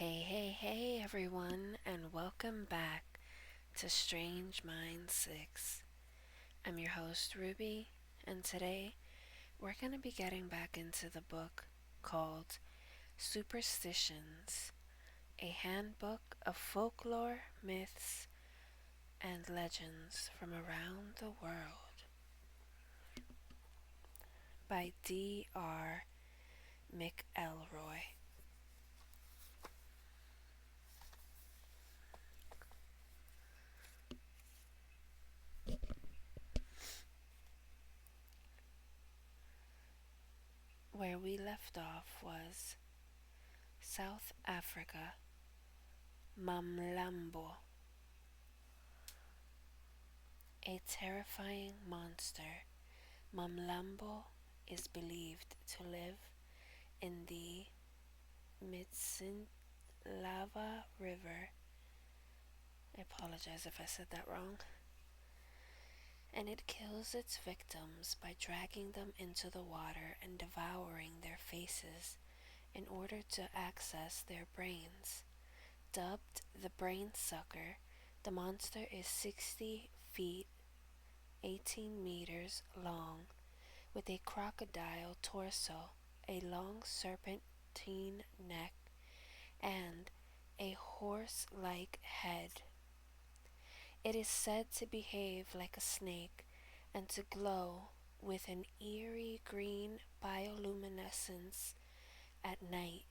Hey, everyone, and welcome back to Strange Mind 6. I'm your host, Ruby, and today we're going to be getting back into the book called Superstitions, a handbook of folklore, myths, and legends from around the world by D R McElroy. Where we left off was South Africa, Mamlambo, a terrifying monster. Mamlambo is believed to live in the Lava River. I apologize if I said that wrong. And it kills its victims by dragging them into the water and devouring their faces in order to access their brains. Dubbed the brain sucker, the monster is 60 feet, 18 meters long, with a crocodile torso, a long serpentine neck, and a horse-like head. It is said to behave like a snake and to glow with an eerie green bioluminescence at night.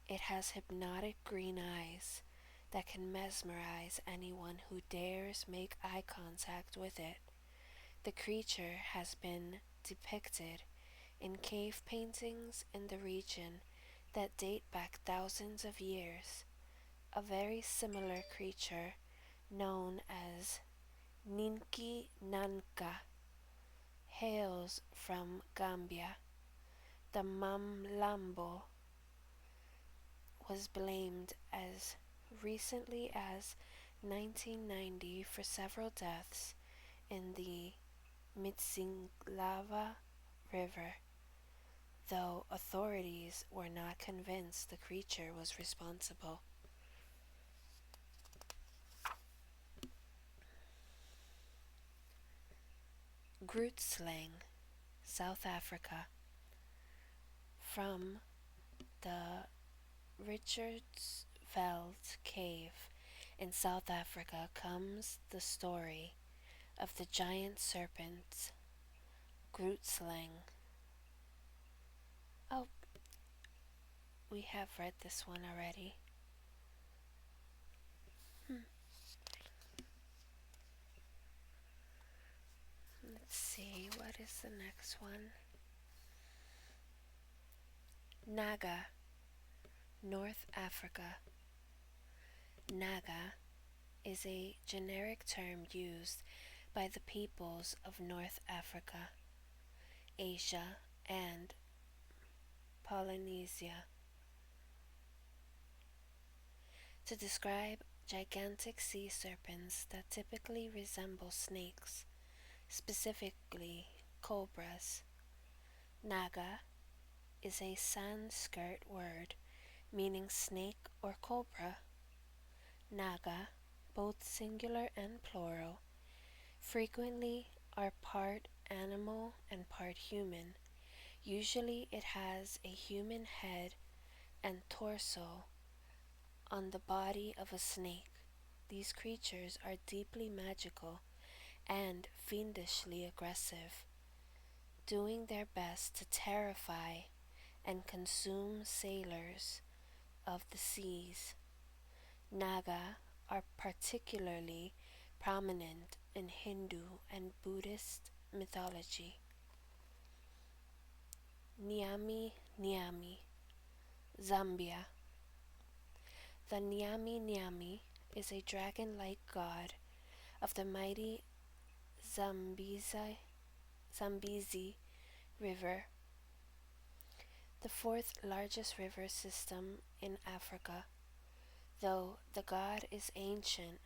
It has hypnotic green eyes that can mesmerize anyone who dares make eye contact with it. The creature has been depicted in cave paintings in the region that date back thousands of years. A very similar creature known as Ninki Nanka hails from Gambia. The Mamlambo was blamed as recently as 1990 for several deaths in the Mtsinglava River, though authorities were not convinced the creature was responsible. Grootslang, South Africa. From the Richardsveld Cave in South Africa comes the story of the giant serpent Grootslang. Oh, we have read this one already. Let's see, what is the next one? Naga, North Africa. Naga is a generic term used by the peoples of North Africa, Asia, and Polynesia to describe gigantic sea serpents that typically resemble snakes, specifically cobras. Naga is a Sanskrit word meaning snake or cobra. Naga, both singular and plural, frequently are part animal and part human. Usually it has a human head and torso on the body of a snake. These creatures are deeply magical and fiendishly aggressive, doing their best to terrify and consume sailors of the seas. Naga are particularly prominent in Hindu and Buddhist mythology. Nyami Nyami, Zambia. The Nyami Nyami is a dragon-like god of the mighty Zambezi River, the fourth largest river system in Africa. Though the god is ancient,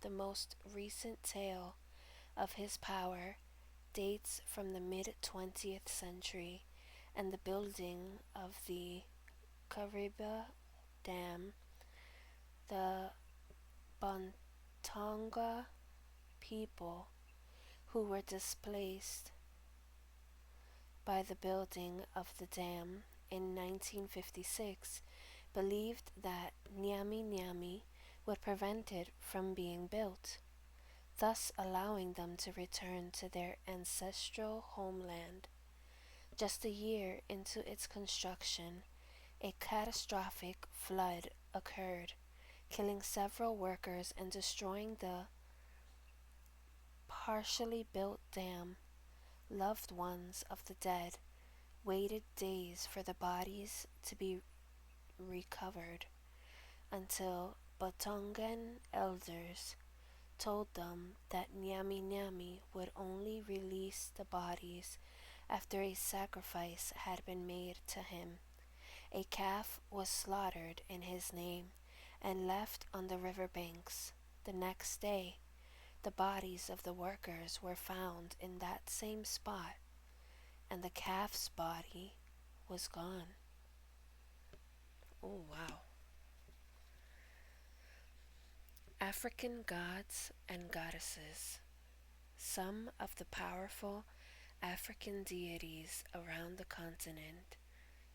the most recent tale of his power dates from the mid-20th century and the building of the Kariba Dam, the Bantonga people who were displaced by the building of the dam in 1956 believed that Nyami Nyami would prevent it from being built, thus allowing them to return to their ancestral homeland. Just a year into its construction, a catastrophic flood occurred, killing several workers and destroying the partially built dam. Loved ones of the dead waited days for the bodies to be recovered until Batongan elders told them that Nyami Nyami would only release the bodies after a sacrifice had been made to him. A calf was slaughtered in his name and left on the river banks. The next day, the bodies of the workers were found in that same spot, and the calf's body was gone. Oh, wow. African gods and goddesses. Some of the powerful African deities around the continent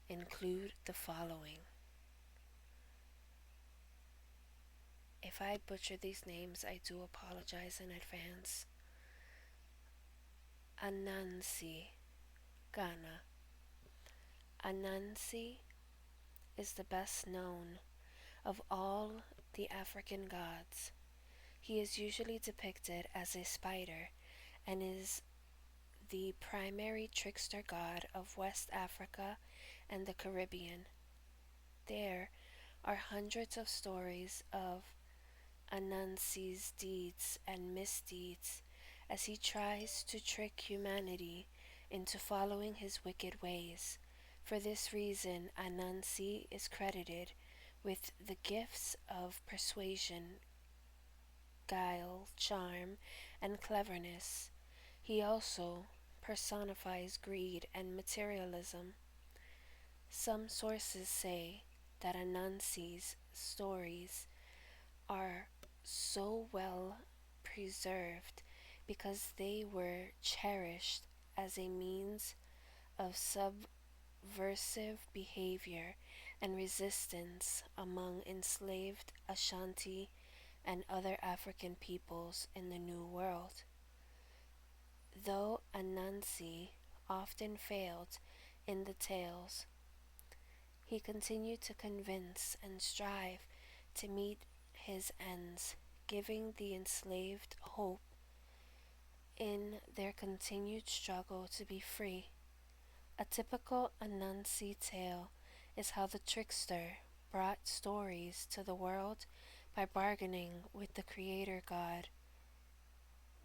include the following. If I butcher these names, I do apologize in advance. Anansi, Ghana. Anansi is the best known of all the African gods. He is usually depicted as a spider and is the primary trickster god of West Africa and the Caribbean. There are hundreds of stories of Anansi's deeds and misdeeds as he tries to trick humanity into following his wicked ways. For this reason, Anansi is credited with the gifts of persuasion, guile, charm, and cleverness. He also personifies greed and materialism. Some sources say that Anansi's stories are so well preserved because they were cherished as a means of subversive behavior and resistance among enslaved Ashanti and other African peoples in the New World. Though Anansi often failed in the tales, he continued to convince and strive to meet his ends, giving the enslaved hope in their continued struggle to be free. A typical Anansi tale is how the trickster brought stories to the world by bargaining with the creator god,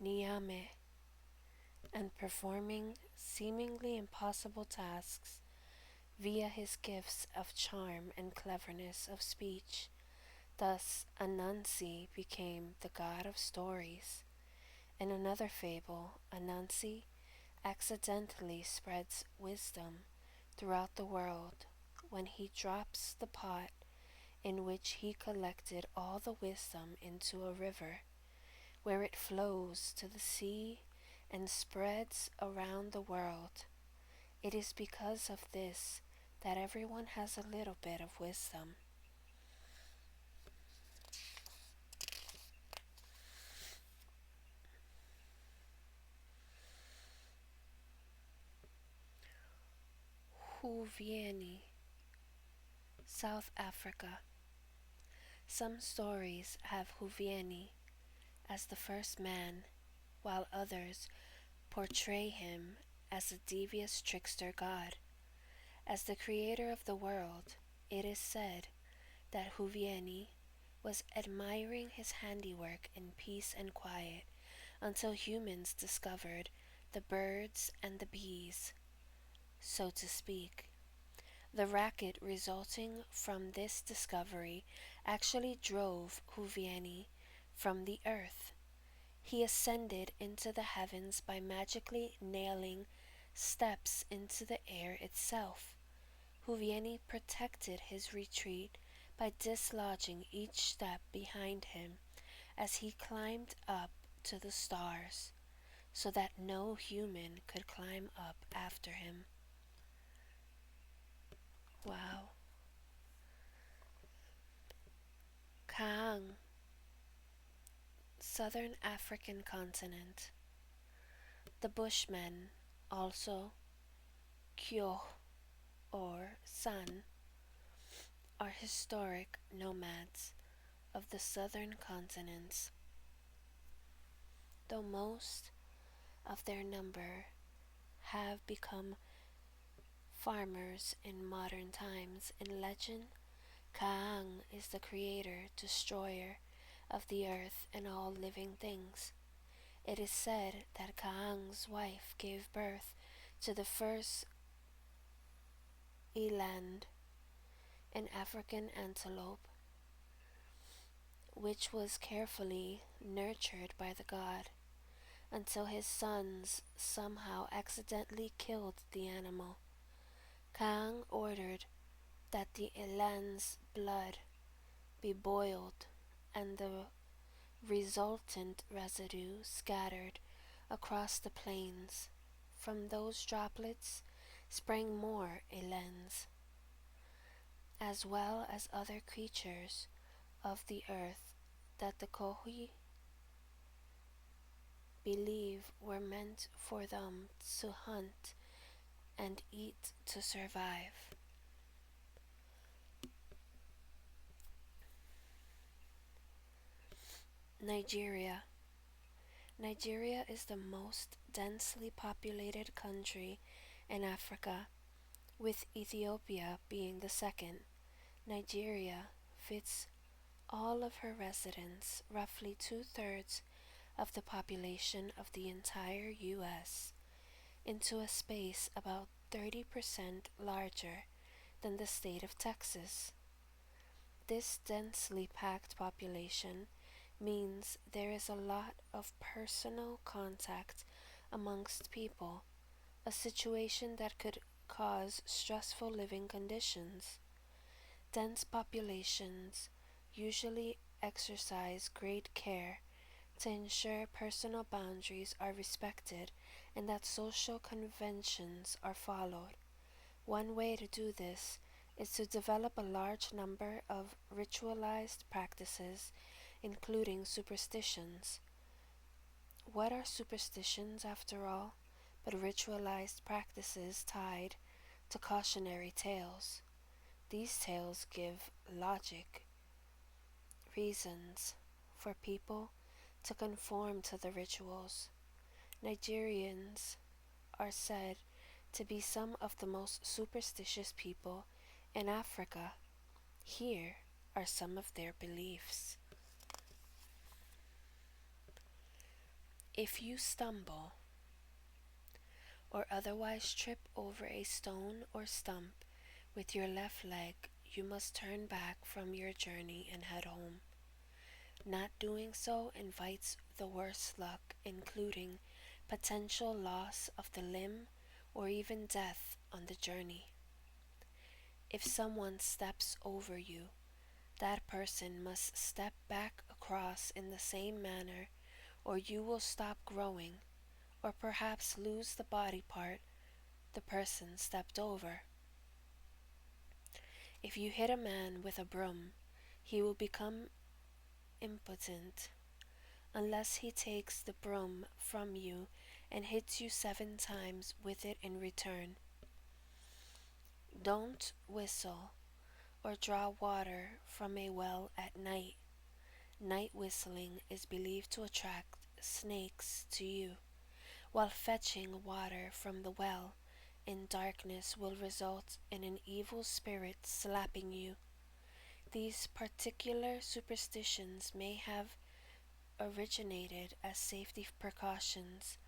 Niame, and performing seemingly impossible tasks via his gifts of charm and cleverness of speech. Thus, Anansi became the god of stories. In another fable, Anansi accidentally spreads wisdom throughout the world when he drops the pot in which he collected all the wisdom into a river, where it flows to the sea and spreads around the world. It is because of this that everyone has a little bit of wisdom. Huvieni, South Africa. Some stories have Huvieni as the first man, while others portray him as a devious trickster god. As the creator of the world, it is said that Huvieni was admiring his handiwork in peace and quiet until humans discovered the birds and the bees, so to speak. The racket resulting from this discovery actually drove Huvieni from the earth. He ascended into the heavens by magically nailing steps into the air itself. Huvieni protected his retreat by dislodging each step behind him as he climbed up to the stars, so that no human could climb up after him. Wow. Kaang, Southern African continent. The Bushmen, also Kyo or San, are historic nomads of the southern continents, though most of their number have become farmers in modern times. In legend, Kaang is the creator, destroyer of the earth and all living things. It is said that Kaang's wife gave birth to the first eland, an African antelope, which was carefully nurtured by the god until his sons somehow accidentally killed the animal. Kaang ordered that the eland's blood be boiled and the resultant residue scattered across the plains. From those droplets sprang more elands, as well as other creatures of the earth that the Kohui believe were meant for them to hunt and eat to survive. Nigeria. Nigeria is the most densely populated country in Africa, with Ethiopia being the second. Nigeria fits all of her residents, roughly 2/3 of the population of the entire U.S., into a space about 30% larger than the state of Texas. This densely packed population means there is a lot of personal contact amongst people, a situation that could cause stressful living conditions. Dense populations usually exercise great care to ensure personal boundaries are respected and that social conventions are followed. One way to do this is to develop a large number of ritualized practices, including superstitions. What are superstitions, after all, but ritualized practices tied to cautionary tales? These tales give logic, reasons for people to conform to the rituals. Nigerians are said to be some of the most superstitious people in Africa. Here are some of their beliefs. If you stumble or otherwise trip over a stone or stump with your left leg, you must turn back from your journey and head home. Not doing so invites the worst luck, including potential loss of the limb or even death on the journey. If someone steps over you, that person must step back across in the same manner, or you will stop growing, or perhaps lose the body part the person stepped over. If you hit a man with a broom, he will become impotent unless he takes the broom from you and hits you 7 times with it in return. Don't whistle or draw water from a well at night. Night whistling is believed to attract snakes to you, while fetching water from the well in darkness will result in an evil spirit slapping you. These particular superstitions may have originated as safety precautions,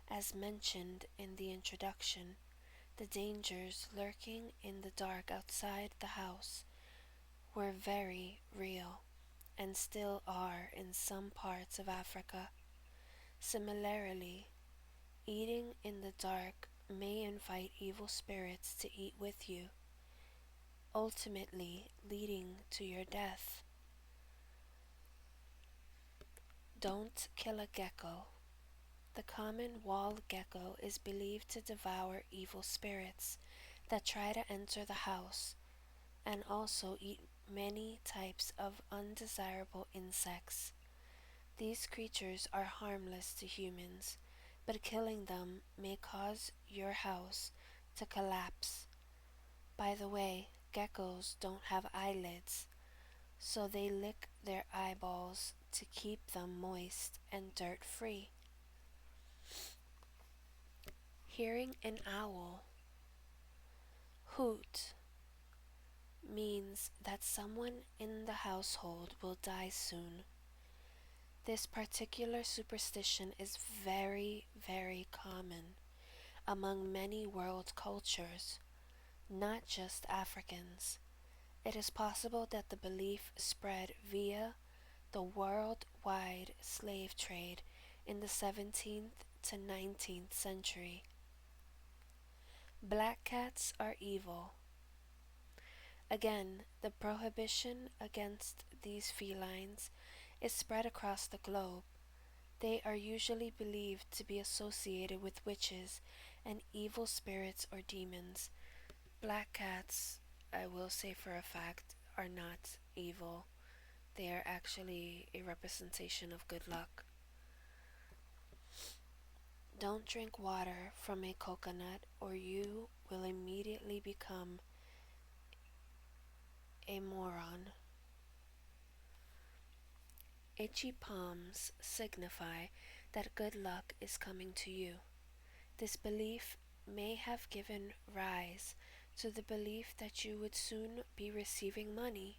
as mentioned in the introduction. The dangers lurking in the dark outside the house were very real, and still are in some parts of Africa. Similarly, eating in the dark may invite evil spirits to eat with you. ultimately leading to your death. Don't kill a gecko. The common wall gecko is believed to devour evil spirits that try to enter the house and also eat many types of undesirable insects. These creatures are harmless to humans, but killing them may cause your house to collapse. By the way, geckos don't have eyelids, so they lick their eyeballs to keep them moist and dirt-free. Hearing an owl hoot means that someone in the household will die soon. This particular superstition is very, very common among many world cultures, not just Africans. It is possible that the belief spread via the worldwide slave trade in the 17th to 19th century. Black cats are evil. Again, the prohibition against these felines is spread across the globe. They are usually believed to be associated with witches and evil spirits or demons. Black cats, I will say for a fact, are not evil. They are actually a representation of good luck. Don't drink water from a coconut or you will immediately become a moron. Itchy palms signify that good luck is coming to you. This belief may have given rise to the belief that you would soon be receiving money.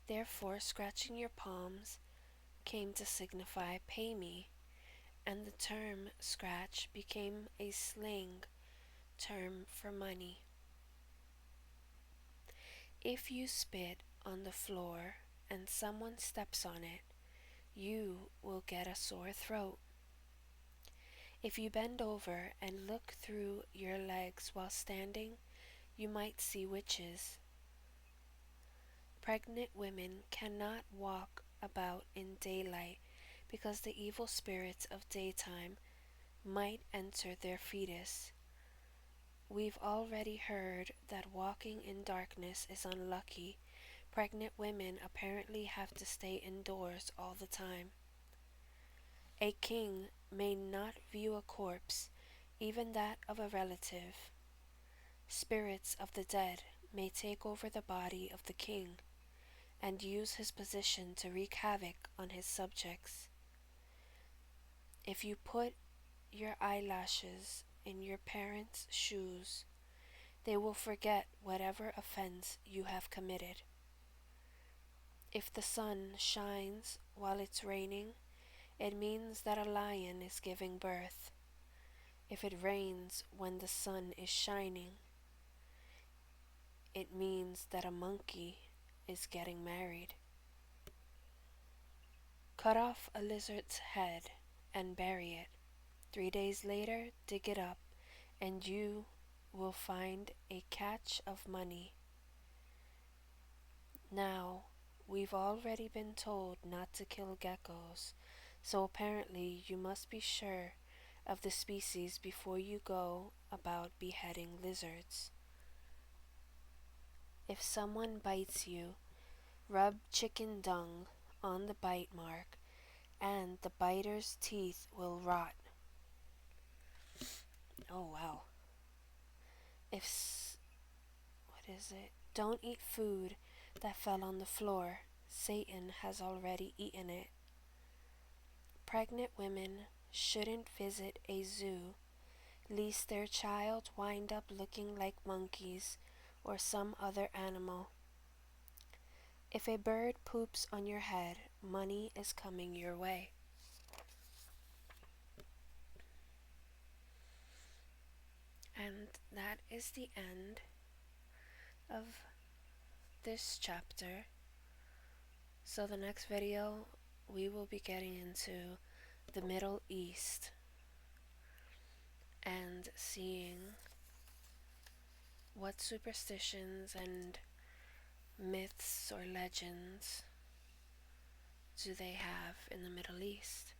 Therefore, scratching your palms came to signify pay me, and the term scratch became a slang term for money. If you spit on the floor and someone steps on it, you will get a sore throat. If you bend over and look through your legs while standing, you might see witches. Pregnant women cannot walk about in daylight because the evil spirits of daytime might enter their fetus. We've already heard that walking in darkness is unlucky. Pregnant women apparently have to stay indoors all the time. A king may not view a corpse, even that of a relative. Spirits of the dead may take over the body of the king and use his position to wreak havoc on his subjects. If you put your eyelashes in your parents' shoes, they will forget whatever offense you have committed. If the sun shines while it's raining, it means that a lion is giving birth. If it rains when the sun is shining, it means that a monkey is getting married. Cut off a lizard's head and bury it. 3 days later, dig it up, and you will find a catch of money. Now, we've already been told not to kill geckos, so apparently you must be sure of the species before you go about beheading lizards. If someone bites you, rub chicken dung on the bite mark, and the biter's teeth will rot. Oh wow. What is it? Don't eat food that fell on the floor. Satan has already eaten it. Pregnant women shouldn't visit a zoo, lest their child wind up looking like monkeys or some other animal. If a bird poops on your head, money is coming your way. And that is the end of this chapter. So the next video we will be getting into the Middle East and seeing what superstitions and myths or legends do they have in the Middle East?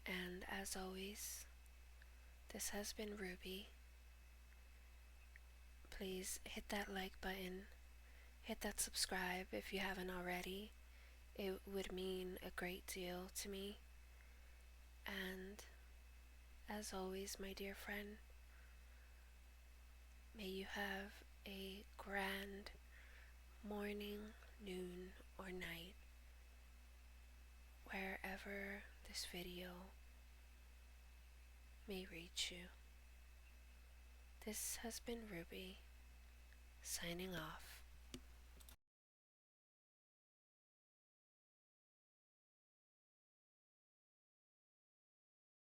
And as always, this has been Ruby. Please hit that like button, hit that subscribe if you haven't already. It would mean a great deal to me. And as always, my dear friend, may you have a grand morning, noon, or night, wherever this video may reach you. This has been Ruby, signing off.